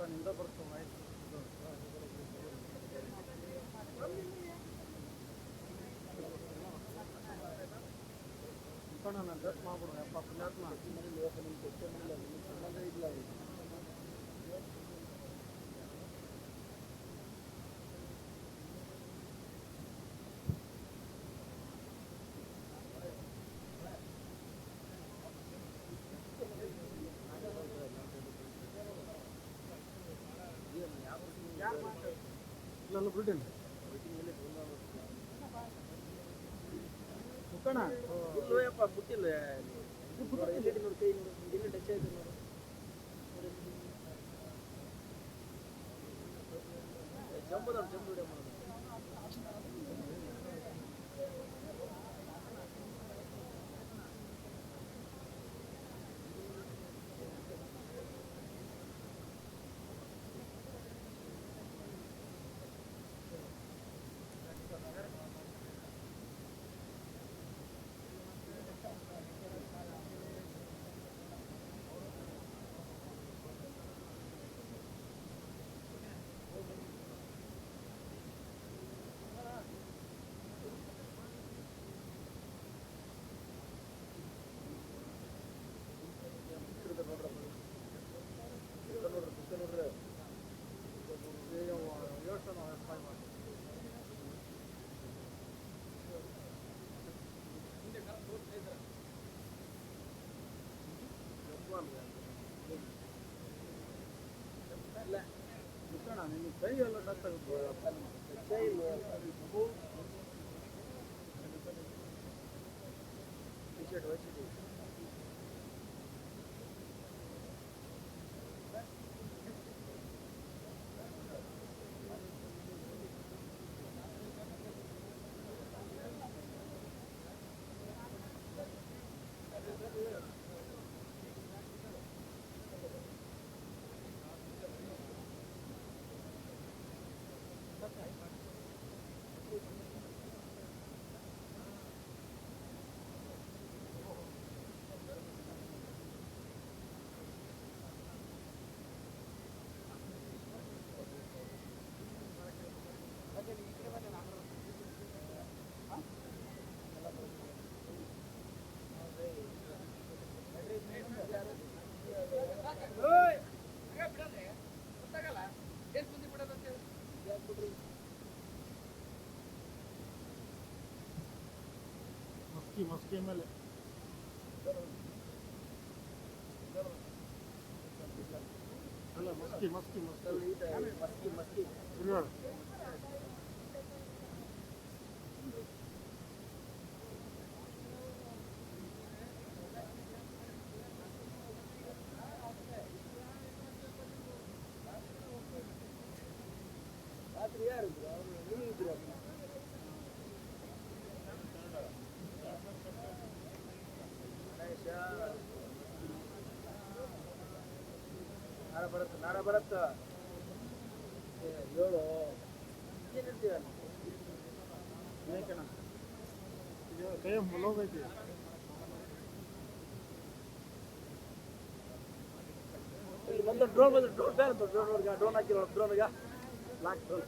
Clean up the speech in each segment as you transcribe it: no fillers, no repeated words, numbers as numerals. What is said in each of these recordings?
ನಿಂದ ಬರ್ತಾವ ಆಯ್ತು ನಾನು ಅಡ್ಜಸ್ಟ್ ಮಾಡ್ಬಿಡು ಸಂಬಂಧ ಇಲ್ಲ ಇಲ್ಲ ಬಿಡ್ತೇನೆ ಮುಕ್ಕಣ ಇಲ್ಲೋಯಪ್ಪ ಬಿಟ್ಟಿಲ್ಲ ಎಲ್ಲಿ ನೋಡಿ ಕೈ ನೋಡಿ ಎಲ್ಲಿ ಟಚ್ ಆಯ್ತು ನೋಡಿ ಜಂಬುದ ಜಂಬು ವಿಡಿಯೋ ಮಾಡೋದು ಕೈ ಎಲ್ಲ ಕೈ ಟಿ ಶರ್ಟ್ ವಹಿಸಿದ್ದೀವಿ ಮಸ್ಕಿ ಮೇಲೆ ಅಲ್ಲ ಮಸ್ಕಿ ಮಸ್ಕಿ ಮಸ್ಕಿ ಮಸ್ಕಿ ರಾತ್ರಿ ಯಾರು ನೀವು ಇದ್ರು ನಾಳೆ ಬರತ್ತ ಹೇಳು ಏನಿರ್ತೀವ ಯಾಕಣ್ಣ ಕೈ ಮುಲೋಗೈತಿ ಒಂದು ಡ್ರೋನ್ ಬಂದು ಡ್ರೋನ್ ಬೇರೆ ಡ್ರೋನ್ ಹಾಕಿರೋ ಡ್ರೋನ್ಗ ಲಾಕ್ ಡ್ರೋನ್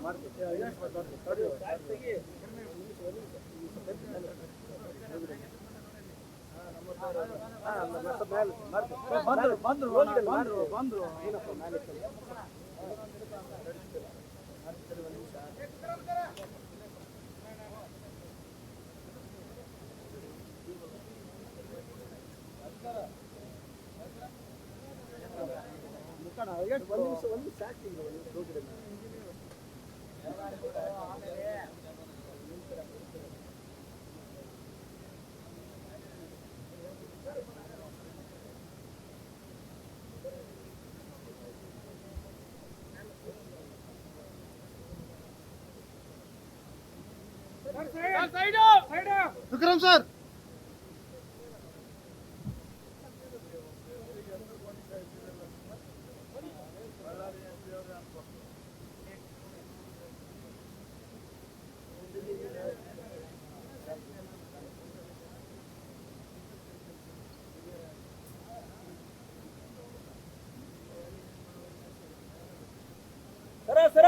ಬಂದ್ರು ಒಂದು ಸಾಕು ವಿಕ್ರಮ್ ಸರ್ ಸರ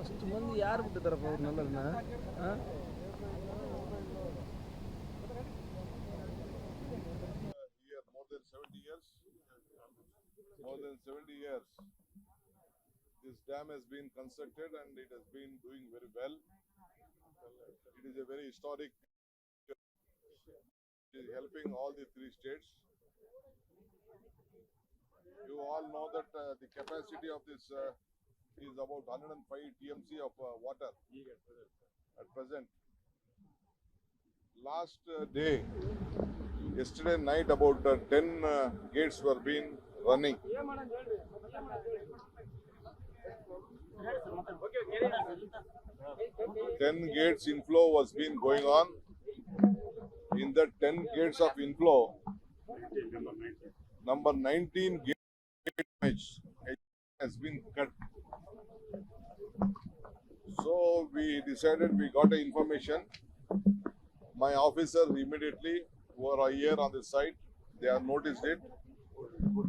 ಅಷ್ಟು ಮಂದಿ ಯಾರು ಬಿಟ್ಟಿದ್ದಾರಪ್ಪ ಅವ್ರನ್ನೆಲ್ಲರನ್ನ Here more than 70 years. More than 70 years. This dam has been constructed and it has been doing very well. It is a very historic. It is helping all the three states. You all know that the capacity of this is about 105 TMC of water at present. Last day, yesterday night, about 10 gates were being running. 10 gates inflow was been going on. In the 10 gates of inflow, number 19 gate has been cut. So we decided, we got the information. My officers immediately who are here on the site, they have noticed it.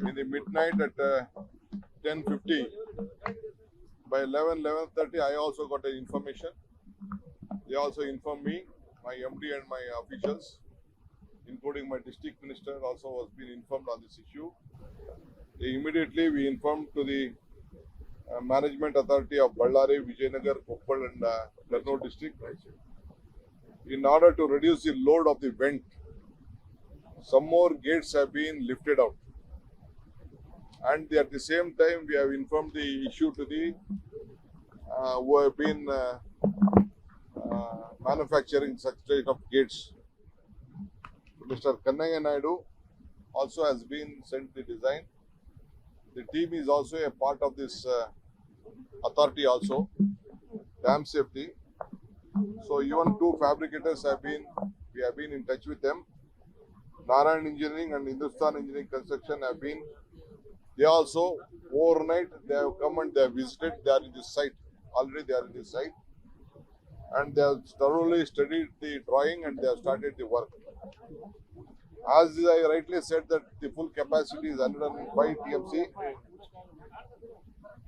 In the midnight at 10:50, by 11:30, I also got the information. They also informed me, my MD and my officials, including my district minister, also was being informed on this issue. Immediately we informed to the management authority of Ballari, Vijayanagar, Koppal and Kurnool district. In order to reduce the load of the vent, some more gates have been lifted out. And at the same time, we have informed the issue to the who have been manufacturing such type of gates. Mr. Kannaya Naidu also has been sent the design. The team is also a part of this authority also, dam safety. So even two fabricators we have been in touch with them. Narayan Engineering and Hindustan Engineering Construction have been, they also overnight, they have come and they have visited, they are in this site, already they are in this site. And they have thoroughly studied the drawing and they have started the work. As I rightly said that the full capacity is 105 TMC,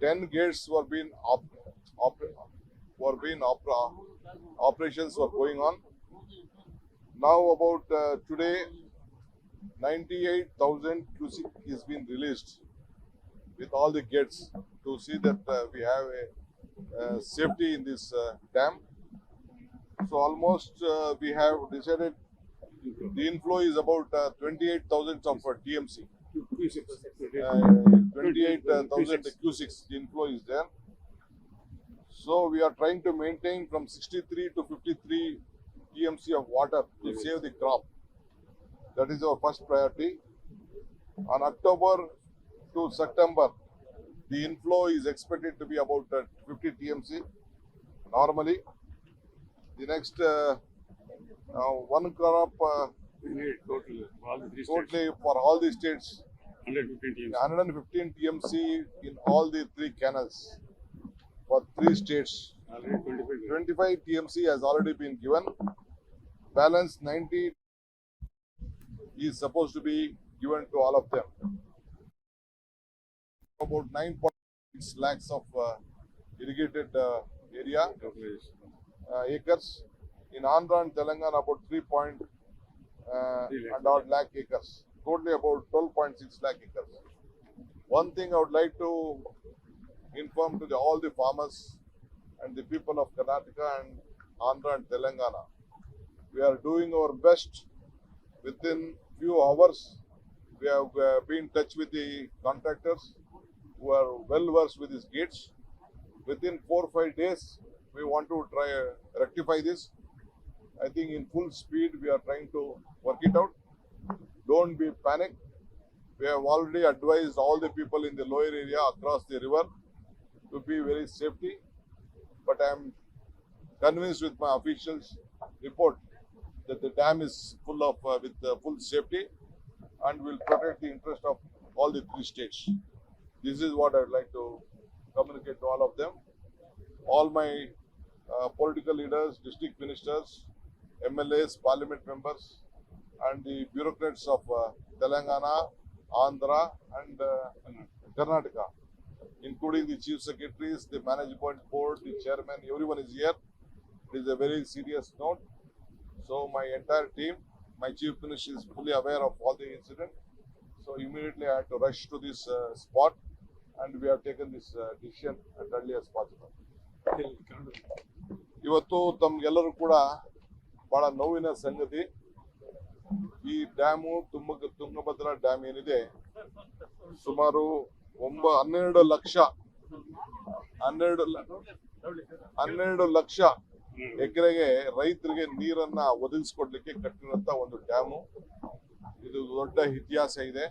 10 gates were being operations were going on. Now about today, 98,000 cubic is being released with all the gates to see that we have a safety in this dam. So almost we have decided the inflow is about 28,000 of TMC. 28,000 Q6 the inflow is there. So we are trying to maintain from 63 to 53 TMC of water to save the crop. That is our first priority. On October to September, the inflow is expected to be about 50 TMC normally. The next one crop We need total for all the three states. totally for all the states 115 teams. 115 TMC in all the three canals for 3 states. Already 25. 25 TMC has already been given. Balance 90 is supposed to be given to all of them. About 9.6 lakhs of irrigated area, acres. In Andhra and Telangana, about 3.1 lakh acres. Totally about 12.6 lakh acres. One thing I would like to inform to all the farmers and the people of Karnataka and Andhra and Telangana. We are doing our best. Within few hours, we have been in touch with the contractors who are well versed with these gates. Within 4 or 5 days, we want to try rectify this. I think in full speed we are trying to work it out. Don't be panic. We have already advised all the people in the lower area across the river to be very safety. But I am convinced with my officials report that the dam is full of with full safety and will protect the interest of all the 3 states. This is what I would like to communicate to all of them. All my political leaders, district ministers, MLAs, parliament members, and the bureaucrats of Telangana, Andhra, and Karnataka, including the chief secretaries, the management board, the chairman, everyone is here. It is a very serious note. So my entire team, my chief minister is fully aware of all the incident. So immediately I had to rush to this spot, and we have taken this decision as early as possible. ಇವತ್ತು ತಮ್ಗೆಲ್ಲರೂ ಕೂಡ ಬಹಳ ನೋವಿನ ಸಂಗತಿ. ಈ dam Tungabhadra dam ಏನಿದೆ ಸುಮಾರು 12 ಲಕ್ಷ ಎಕರೆಗೆ ರೈತರಿಗೆ ನೀರನ್ನ ಒದಗಿಸ್ಕೊಡ್ಲಿಕ್ಕೆ ಕಟ್ಟಿರುವಂತ ಒಂದು ಡ್ಯಾಮು. ಇದು ದೊಡ್ಡ ಇತಿಹಾಸ ಇದೆ.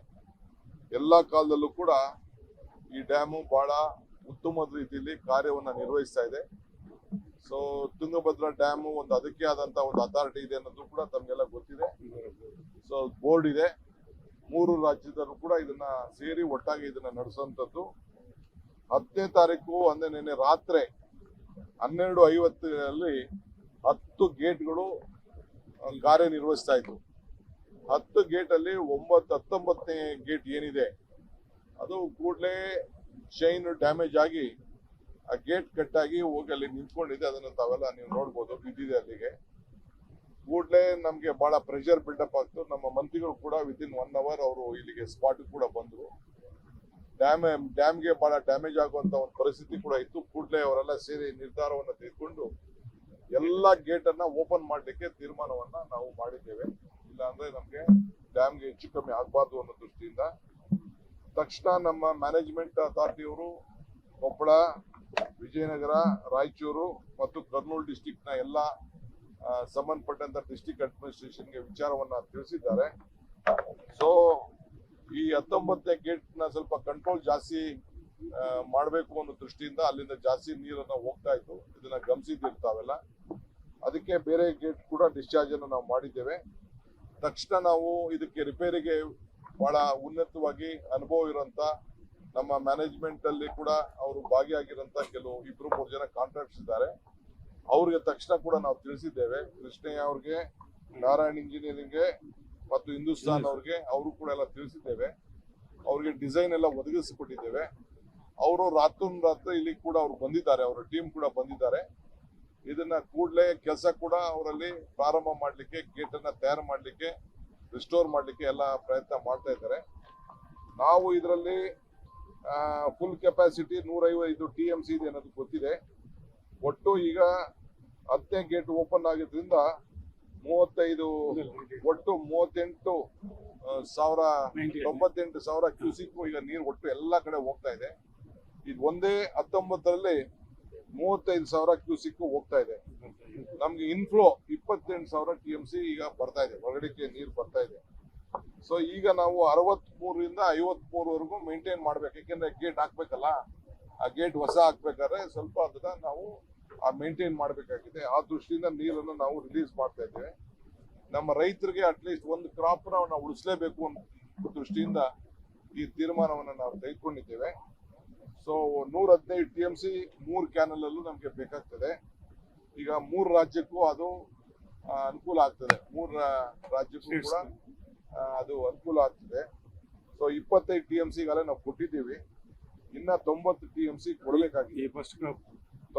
ಎಲ್ಲಾ ಕಾಲದಲ್ಲೂ ಕೂಡ ಈ ಡ್ಯಾಮು ಬಹಳ ಉತ್ತಮವಾದ ರೀತಿಯಲ್ಲಿ ಕಾರ್ಯವನ್ನ ನಿರ್ವಹಿಸ್ತಾ ಇದೆ. ಸೊ ತುಂಗಭದ್ರಾ ಡ್ಯಾಮು ಒಂದು ಅದಕ್ಕೆ ಆದಂತ ಒಂದು ಅಥಾರಿಟಿ ಇದೆ ಅನ್ನೋದು ಕೂಡ ತಮ್ಗೆಲ್ಲ ಗೊತ್ತಿದೆ. ಸೊ ಬೋರ್ಡ್ ಇದೆ. 3 ರಾಜ್ಯದಲ್ಲೂ ಕೂಡ ಇದನ್ನ ಸೇರಿ ಒಟ್ಟಾಗಿ ಇದನ್ನ ನಡೆಸುವಂತದ್ದು. 10ನೇ ತಾರೀಕು ಅಂದ್ರೆ ನಿನ್ನೆ ರಾತ್ರಿ 12:50 10 ಗೇಟ್ಗಳು ಕಾರ್ಯನಿರ್ವಹಿಸ್ತಾ ಇತ್ತು. 10 ಗೇಟ್ ಅಲ್ಲಿ 19ನೇ ಗೇಟ್ ಏನಿದೆ ಅದು ಕೂಡಲೇ ಚೈನ್ ಡ್ಯಾಮೇಜ್ ಆಗಿ ಆ ಗೇಟ್ ಕಟ್ಟಾಗಿ ಹೋಗಿ ಅಲ್ಲಿ ನಿಂತ್ಕೊಂಡಿದೆ. ಅದನ್ನ ತಾವೆಲ್ಲ ನೀವು ನೋಡ್ಬೋದು, ಬಿದ್ದಿದೆ ಅಲ್ಲಿಗೆ. ಕೂಡಲೇ ನಮ್ಗೆ ಬಹಳ ಪ್ರೆಷರ್ ಬಿಲ್ಡಪ್ ಆಗ್ತು. ನಮ್ಮ ಮಂತ್ರಿಗಳು ಕೂಡ ವಿತಿನ್ 1 hour ಅವರು ಇಲ್ಲಿಗೆ ಸ್ಪಾಟ್ ಕೂಡ ಬಂದ್ರು. ಡ್ಯಾಮ್ಗೆ ಬಹಳ ಡ್ಯಾಮೇಜ್ ಆಗುವಂತ ಒಂದು ಪರಿಸ್ಥಿತಿ ಕೂಡ ಇತ್ತು. ಕೂಡಲೇ ಅವರೆಲ್ಲ ಸೇರಿ ನಿರ್ಧಾರವನ್ನ ತೆಗೆದುಕೊಂಡು ಎಲ್ಲಾ ಗೇಟ್ ಅನ್ನ ಓಪನ್ ಮಾಡ್ಲಿಕ್ಕೆ ತೀರ್ಮಾನವನ್ನ ನಾವು ಮಾಡಿದ್ದೇವೆ. ಇಲ್ಲಾಂದ್ರೆ ನಮ್ಗೆ ಡ್ಯಾಮ್ಗೆ ಹೆಚ್ಚು ಕಮ್ಮಿ ಆಗಬಾರ್ದು ಅನ್ನೋ ದೃಷ್ಟಿಯಿಂದ ತಕ್ಷಣ ನಮ್ಮ ಮ್ಯಾನೇಜ್ಮೆಂಟ್ ಅಥಾರಿಟಿಯವರು ಕೊಪ್ಪಳ, ವಿಜಯನಗರ, ರಾಯಚೂರು ಮತ್ತು ಕರ್ನೂಲ್ ಡಿಸ್ಟಿಕ್ ನ ಎಲ್ಲ ಸಂಬಂಧಪಟ್ಟಂತ ಡಿಸ್ಟಿಕ್ ಅಡ್ಮಿನಿಸ್ಟ್ರೇಷನ್ಗೆ ವಿಚಾರವನ್ನ ತಿಳಿಸಿದ್ದಾರೆ. ಸೊ ಈ 19ನೇ ಗೇಟ್ ನ ಸ್ವಲ್ಪ ಕಂಟ್ರೋಲ್ ಜಾಸ್ತಿ ಮಾಡಬೇಕು ಅನ್ನೋ ದೃಷ್ಟಿಯಿಂದ ಅಲ್ಲಿಂದ ಜಾಸ್ತಿ ನೀರನ್ನ ಹೋಗ್ತಾ ಇತ್ತು. ಇದನ್ನ ಗಮನಿಸಿರ್ತಾವೆಲ್ಲ. ಅದಕ್ಕೆ ಬೇರೆ ಗೇಟ್ ಕೂಡ ಡಿಸ್ಚಾರ್ಜ್ ಅನ್ನು ನಾವು ಮಾಡಿದ್ದೇವೆ. ತಕ್ಷಣ ನಾವು ಇದಕ್ಕೆ ರಿಪೇರಿಗೆ ಬಹಳ ಉನ್ನತವಾಗಿ ಅನುಭವ ಇರುವಂತ ನಮ್ಮ ಮ್ಯಾನೇಜ್ಮೆಂಟ್ ಅಲ್ಲಿ ಕೂಡ ಅವರು ಭಾಗಿಯಾಗಿರುವಂತ ಕೆಲವು 2-3 ಜನ ಕಾಂಟ್ರಾಕ್ಟ್ಸ್ ಇದ್ದಾರೆ. ಅವ್ರಿಗೆ ತಕ್ಷಣ ಕೂಡ ನಾವು ತಿಳಿಸಿದ್ದೇವೆ. ಕೃಷ್ಣಯ್ಯ ಅವ್ರಿಗೆ, ನಾರಾಯಣ್ ಇಂಜಿನಿಯರಿಂಗ್ಗೆ ಮತ್ತು ಹಿಂದೂಸ್ತಾನ್ ಅವ್ರಿಗೆ ಅವರು ಕೂಡ ಎಲ್ಲ ತಿಳಿಸಿದ್ದೇವೆ. ಅವ್ರಿಗೆ ಡಿಸೈನ್ ಎಲ್ಲ ಒದಗಿಸಿಕೊಟ್ಟಿದ್ದೇವೆ. ಅವರು ರಾತ್ರಿ ಇಲ್ಲಿ ಕೂಡ ಅವ್ರು ಬಂದಿದ್ದಾರೆ, ಅವರ ಟೀಮ್ ಕೂಡ ಬಂದಿದ್ದಾರೆ. ಇದನ್ನ ಕೂಡಲೇ ಕೆಲಸ ಕೂಡ ಅವರಲ್ಲಿ ಪ್ರಾರಂಭ ಮಾಡ್ಲಿಕ್ಕೆ, ಗೇಟ್ ಅನ್ನ ತಯಾರು ಮಾಡ್ಲಿಕ್ಕೆ, ರಿಸ್ಟೋರ್ ಮಾಡ್ಲಿಕ್ಕೆ ಎಲ್ಲ ಪ್ರಯತ್ನ ಮಾಡ್ತಾ ಇದ್ದಾರೆ. ನಾವು ಇದರಲ್ಲಿ ಫುಲ್ ಕೆಪಾಸಿಟಿ 105 TMC ಇದೆ ಅನ್ನೋದು ಗೊತ್ತಿದೆ. ಒಟ್ಟು ಈಗ 10ನೇ ಗೇಟ್ ಓಪನ್ ಆಗಿದ್ರಿಂದ 35 ಒಟ್ಟು 98,000 ಕ್ಯೂಸಿಕ್ ಈಗ ನೀರು ಒಟ್ಟು ಎಲ್ಲಾ ಕಡೆ ಹೋಗ್ತಾ ಇದೆ. ಇದು ಒಂದೇ 19ರಲ್ಲಿ 35,000 ಕ್ಯೂಸಿಕ್ ಹೋಗ್ತಾ ಇದೆ. ನಮ್ಗೆ ಇನ್ಫ್ಲೋ 28,000 TMC ಈಗ ಬರ್ತಾ ಇದೆ, ಹೊರಗಡೆಗೆ ನೀರು ಬರ್ತಾ ಇದೆ. ಸೊ ಈಗ ನಾವು 63ರಿಂದ 53ವರೆಗೂ ಮೇಂಟೈನ್ ಮಾಡ್ಬೇಕು, ಯಾಕೆಂದ್ರೆ ಗೇಟ್ ಹಾಕ್ಬೇಕಲ್ಲ, ಆ ಗೇಟ್ ಹೊಸ ಹಾಕ್ಬೇಕಾದ್ರೆ ಸ್ವಲ್ಪ ಅದನ್ನ ನಾವು ಮೇಂಟೈನ್ ಮಾಡಬೇಕಾಗಿದೆ. ಆ ದೃಷ್ಟಿಯಿಂದ ನೀರನ್ನು ನಾವು ರಿಲೀಸ್ ಮಾಡ್ತಾ ಇದ್ದೇವೆ. ನಮ್ಮ ರೈತರಿಗೆ ಅಟ್ಲೀಸ್ಟ್ ಒಂದು ಕ್ರಾಪ್ ನಾವು ಉಳಿಸಲೇಬೇಕು ಅನ್ನೋ ದೃಷ್ಟಿಯಿಂದ ಈ ತೀರ್ಮಾನವನ್ನು ನಾವು ತೆಗೆದುಕೊಂಡಿದ್ದೇವೆ. ಸೊ 115 TMC 3 ಕ್ಯಾನಲ್ ಅಲ್ಲೂ ನಮಗೆ ಬೇಕಾಗ್ತದೆ. ಈಗ 3 ರಾಜ್ಯಕ್ಕೂ ಅದು ಅನುಕೂಲ ಆಗ್ತದೆ, 3 ರಾಜ್ಯಕ್ಕೂ ಕೂಡ ಅದು ಅನುಕೂಲ ಆಗ್ತದೆ. ಸೊ 25 TMC ಗಾಲ ನಾವು ಕೊಟ್ಟಿದ್ದೀವಿ, ಇನ್ನ 90 TMC ಕೊಡಬೇಕಾಗಿದೆ. ಫಸ್ಟ್ ಕ್ರಾಪ್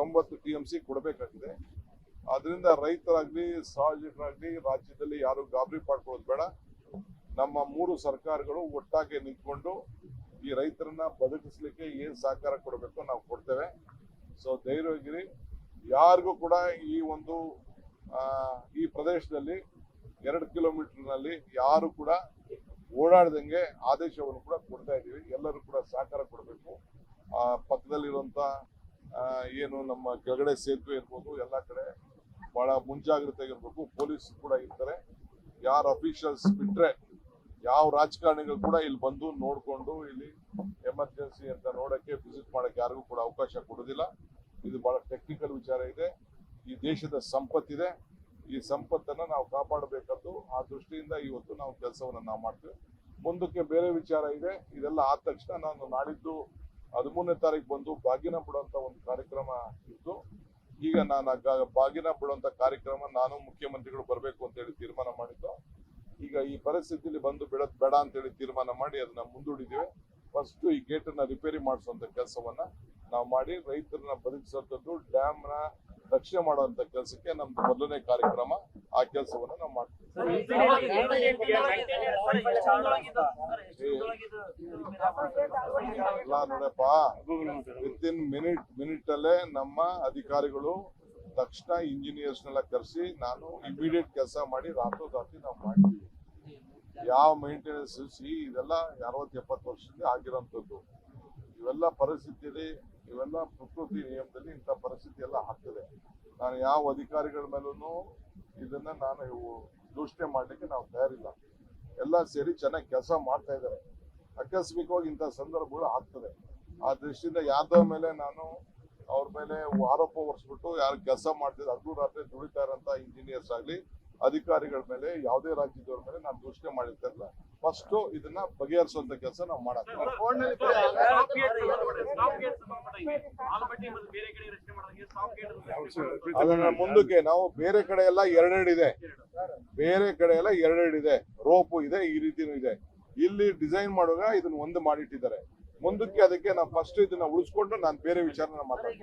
90 TMC ಕೊಡಬೇಕಾಗಿದೆ. ಆದ್ರಿಂದ ರೈತರಾಗ್ಲಿ ಸಾರ್ವಜನಿಕರಾಗ್ಲಿ ರಾಜ್ಯದಲ್ಲಿ ಯಾರು ಗಾಬರಿ ಪಡ್ಕೊಳ್ಳೋದು ಬೇಡ. ನಮ್ಮ 3 ಸರ್ಕಾರಗಳು ಒಟ್ಟಾಗಿ ನಿಂತ್ಕೊಂಡು ಈ ರೈತರನ್ನ ಬದುಕಿಸ್ಲಿಕ್ಕೆ ಏನ್ ಸಹಕಾರ ಕೊಡಬೇಕು ನಾವು ಕೊಡ್ತೇವೆ. ಸೊ ಧೈರ್ಯವಾಗಿರಿ. ಯಾರಿಗೂ ಕೂಡ ಈ ಒಂದು ಈ ಪ್ರದೇಶದಲ್ಲಿ 2 ಕಿಲೋಮೀಟರ್ನಲ್ಲಿ ಯಾರು ಕೂಡ ಓಡಾಡದಂಗೆ ಆದೇಶವನ್ನು ಕೂಡ ಕೊಡ್ತಾ ಇದ್ದೀವಿ. ಎಲ್ಲರೂ ಕೂಡ ಸಹಕಾರ ಕೊಡಬೇಕು. ಪಕ್ಕದಲ್ಲಿರುವಂತ ಏನು ನಮ್ಮ ಕೆಳಗಡೆ ಸೇತುವೆ ಇರ್ಬೋದು, ಎಲ್ಲ ಕಡೆ ಬಹಳ ಮುಂಜಾಗ್ರತೆ ಇರಬೇಕು. ಪೊಲೀಸ್ ಕೂಡ ಇರ್ತಾರೆ. ಯಾರು ಅಫಿಷಿಯಲ್ಸ್ ಬಿಟ್ರೆ ಯಾವ ರಾಜಕಾರಣಿಗಳು ಕೂಡ ಇಲ್ಲಿ ಬಂದು ನೋಡ್ಕೊಂಡು ಇಲ್ಲಿ ಎಮರ್ಜೆನ್ಸಿ ಅಂತ ನೋಡಕ್ಕೆ ವಿಸಿಟ್ ಮಾಡಕ್ಕೆ ಯಾರಿಗೂ ಕೂಡ ಅವಕಾಶ ಕೊಡೋದಿಲ್ಲ. ಇದು ಬಹಳ ಟೆಕ್ನಿಕಲ್ ವಿಚಾರ ಇದೆ. ಈ ದೇಶದ ಸಂಪತ್ತಿದೆ, ಈ ಸಂಪತ್ತನ್ನ ನಾವು ಕಾಪಾಡಬೇಕಂದು ಆ ದೃಷ್ಟಿಯಿಂದ ಇವತ್ತು ನಾವು ಕೆಲಸವನ್ನ ನಾವು ಮಾಡ್ತೇವೆ. ಮುಂದಕ್ಕೆ ಬೇರೆ ವಿಚಾರ ಇದೆ. ಇದೆಲ್ಲ ಆದ ತಕ್ಷಣ ನಾನು ನಾಡಿದ್ದು 13ನೇ ತಾರೀಕು ಬಂದು ಬಾಗಿನ ಬಿಡುವಂತ ಒಂದು ಕಾರ್ಯಕ್ರಮ ಇತ್ತು. ಈಗ ನಾನು ಬಾಗಿನ ಬಿಡುವಂತ ಕಾರ್ಯಕ್ರಮ ನಾನು ಮುಖ್ಯಮಂತ್ರಿಗಳು ಬರಬೇಕು ಅಂತ ಹೇಳಿ ತೀರ್ಮಾನ ಮಾಡಿದ್ದು. ಈಗ ಈ ಪರಿಸ್ಥಿತಿಯಲ್ಲಿ ಬಂದು ಬಿಡೋದ್ ಬೇಡ ಅಂತ ಹೇಳಿ ತೀರ್ಮಾನ ಮಾಡಿ ಅದನ್ನ ಮುಂದೂಡಿದ್ದೇವೆ. ಫಸ್ಟ್ ಈ ಗೇಟ್ ಅನ್ನ ರಿಪೇರಿ ಮಾಡಿಸುವಂತ ಕೆಲಸವನ್ನ ನಾವು ಮಾಡಿ ರೈತರನ್ನ ಬದುಕಿಸುವಂತದ್ದು, ಡ್ಯಾಮ್ ನ ರಕ್ಷಣೆ ಮಾಡುವಂತ ಕೆಲಸಕ್ಕೆ ನಮ್ದು ಮೊದಲನೇ ಕಾರ್ಯಕ್ರಮ. ಆ ಕೆಲಸವನ್ನ ನಾವು ಮಾಡ್ತೀವಿ. ನೋಡಪ್ಪ, ವಿತಿನ್ ಮಿನಿಟ್ ಅಲ್ಲೇ ನಮ್ಮ ಅಧಿಕಾರಿಗಳು ತಕ್ಷಣ ಇಂಜಿನಿಯರ್ಸ್ನೆಲ್ಲ ಕರೆಸಿ ನಾನು ಇಮಿಡಿಯೇಟ್ ಕೆಲಸ ಮಾಡಿ ರಾತ್ರೋರಾತ್ರಿ ನಾವು ಮಾಡ್ತೀವಿ. ಯಾವ ಮೇಂಟೆನೆನ್ಸ್ ಇದೆಲ್ಲ 60-70 ವರ್ಷದಿಂದ ಆಗಿರೋಂಥದ್ದು. ಇವೆಲ್ಲ ಪರಿಸ್ಥಿತಿಯಲ್ಲಿ, ಇವೆಲ್ಲ ಪ್ರಕೃತಿ ನಿಯಮದಲ್ಲಿ ಇಂಥ ಪರಿಸ್ಥಿತಿ ಎಲ್ಲ ಆಗ್ತದೆ. ನಾನು ಯಾವ ಅಧಿಕಾರಿಗಳ ಮೇಲೂ ಇದನ್ನ ನಾನು ದೂಷಣೆ ಮಾಡ್ಲಿಕ್ಕೆ ನಾವು ತಯಾರಿಲ್ಲ. ಎಲ್ಲ ಸೇರಿ ಚೆನ್ನಾಗಿ ಕೆಲಸ ಮಾಡ್ತಾ ಇದ್ದಾರೆ. ಆಕಸ್ಮಿಕವಾಗಿ ಇಂಥ ಸಂದರ್ಭಗಳು ಆಗ್ತದೆ. ಆ ದೃಷ್ಟಿಯಿಂದ ಯಾರ್ದೋ ಮೇಲೆ ನಾನು ಅವ್ರ ಮೇಲೆ ಆರೋಪ ಹೊರಿಸ್ಬಿಟ್ಟು ಯಾರು ಕೆಲಸ ಮಾಡ್ತಿದ್ರು ಹಗಲು ರಾತ್ರಿ ದುಡಿತಾ ಇರೋಂಥ ಇಂಜಿನಿಯರ್ಸ್ ಆಗ್ಲಿ ಅಧಿಕಾರಿಗಳ ಮೇಲೆ ಯಾವುದೇ ರಾಜ್ಯದವ್ರ ಮೇಲೆ ನಾನು ದೂಷಣೆ ಮಾಡಿರ್ತಲ್ಲ. ಫಸ್ಟ್ ಇದನ್ನ ಬಗೆಹರಿಸುವಂತ ಕೆಲಸ ನಾವು ಮಾಡಕ್ಕೆ ಅದನ್ನ ಮುಂದಕ್ಕೆ ನಾವು ಬೇರೆ ಕಡೆ ಎಲ್ಲ 2 ಇದೆ, ಬೇರೆ ಕಡೆ ಎಲ್ಲ 2 ಇದೆ, ರೋಪು ಇದೆ, ಈ ರೀತಿನೂ ಇದೆ. ಇಲ್ಲಿ ಡಿಸೈನ್ ಮಾಡುವಾಗ ಇದನ್ನ ಒಂದು ಮಾಡಿಟ್ಟಿದ್ದಾರೆ. ಮುಂದಕ್ಕೆ ಅದಕ್ಕೆ ನಾವು ಫಸ್ಟ್ ಇದನ್ನ ಉಳಿಸ್ಕೊಂಡು ನಾನು ಬೇರೆ ವಿಚಾರನ ಮಾತಾಡ್ತೀನಿ.